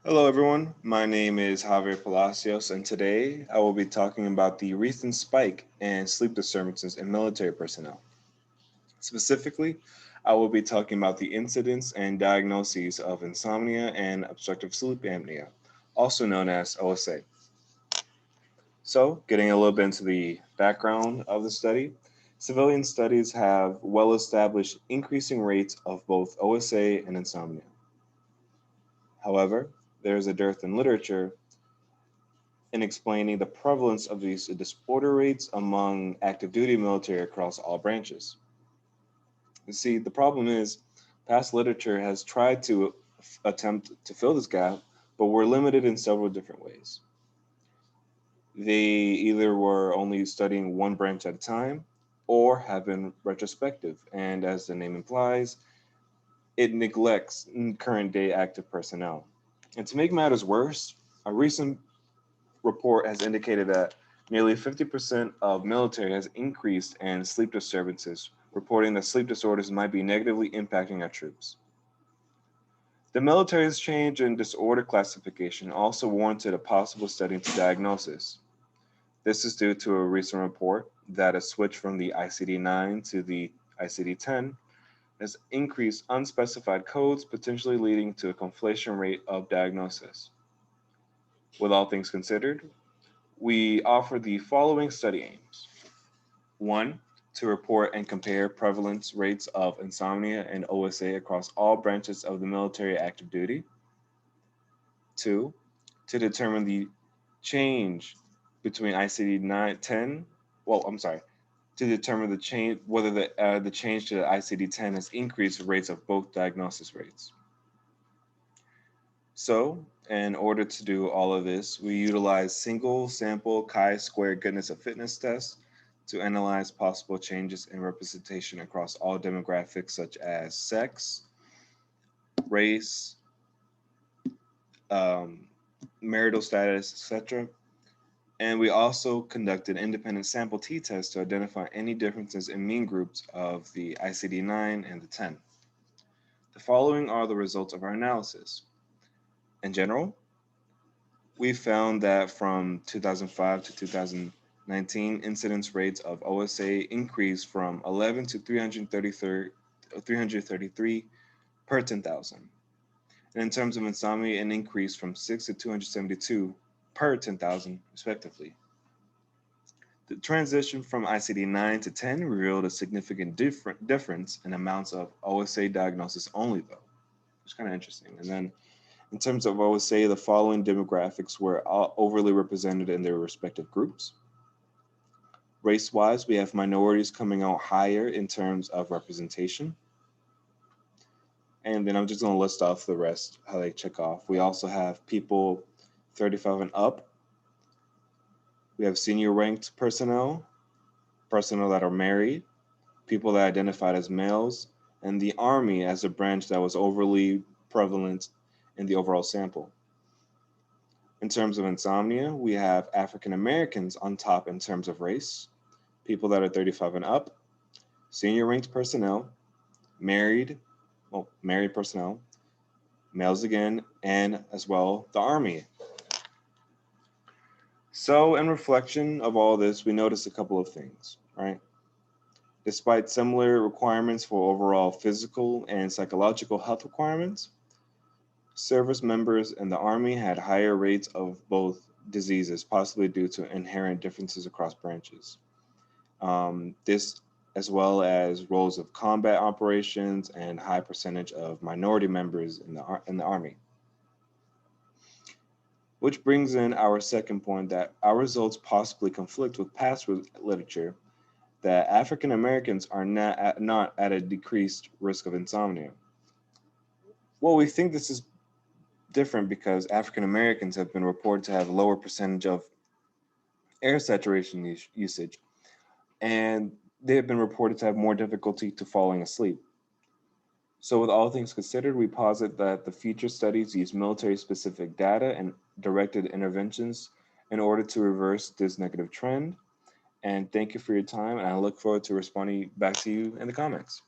Hello, everyone. My name is Javier Palacios, and today I will be talking about the recent spike in sleep disturbances in military personnel. Specifically, I will be talking about the incidence and diagnoses of insomnia and obstructive sleep apnea, also known as OSA. So, getting a little bit into the background of the study, civilian studies have well established increasing rates of both OSA and insomnia. However, there is a dearth in literature in explaining the prevalence of these disorder rates among active duty military across all branches. You see, the problem is past literature has tried to attempt to fill this gap, but we're limited in several different ways. They either were only studying one branch at a time or have been retrospective, and as the name implies, it neglects current day active personnel. And to make matters worse, a recent report has indicated that nearly 50% of military has increased in sleep disturbances, reporting that sleep disorders might be negatively impacting our troops. The military's change in disorder classification also warranted a possible study into diagnosis. This is due to a recent report that a switch from the ICD 9 to the ICD 10 has increased unspecified codes, potentially leading to a conflation rate of diagnosis. With all things considered, we offer the following study aims. One, to report and compare prevalence rates of insomnia and OSA across all branches of the military active duty. Two, to determine the change between ICD 910. Well, I'm sorry, to determine the change whether the change to the ICD 10 has increased rates of both diagnosis rates. So, in order to do all of this, we utilize single sample chi-square goodness of fitness tests to analyze possible changes in representation across all demographics such as sex, race, um, marital status, etc. And we also conducted independent sample t-tests to identify any differences in mean groups of the ICD 9 and the 10. The following are the results of our analysis. In general, we found that from 2005 to 2019, incidence rates of OSA increased from 11 to 333 per 10,000. And in terms of insomnia, an increase from 6 to 272 per 10,000, respectively. The transition from ICD 9 to 10 revealed a significant difference in amounts of OSA diagnosis only, though, which is kind of interesting. And then in terms of OSA, the following demographics were overly represented in their respective groups. Race wise, we have minorities coming out higher in terms of representation. And then I'm just going to list off the rest, how they check off. We also have people 35 and up. We have senior ranked personnel, personnel that are married, people that identified as males, and the Army as a branch that was overly prevalent in the overall sample. In terms of insomnia, we have African Americans on top in terms of race, people that are 35 and up, senior ranked personnel, married, married personnel, males again, and as well the Army. So, in reflection of all this, we notice a couple of things, right? Despite similar requirements for overall physical and psychological health requirements, service members in the Army had higher rates of both diseases, possibly due to inherent differences across branches. This, as well as roles of combat operations and high percentage of minority members in the Army. Which brings in our second point that our results possibly conflict with past literature that African Americans are not at a decreased risk of insomnia. Well, we think this is different because African Americans have been reported to have lower percentage of air saturation usage, and they have been reported to have more difficulty to falling asleep. So, with all things considered, we posit that the future studies use military specific data and directed interventions in order to reverse this negative trend. And thank you for your time, and I look forward to responding back to you in the comments.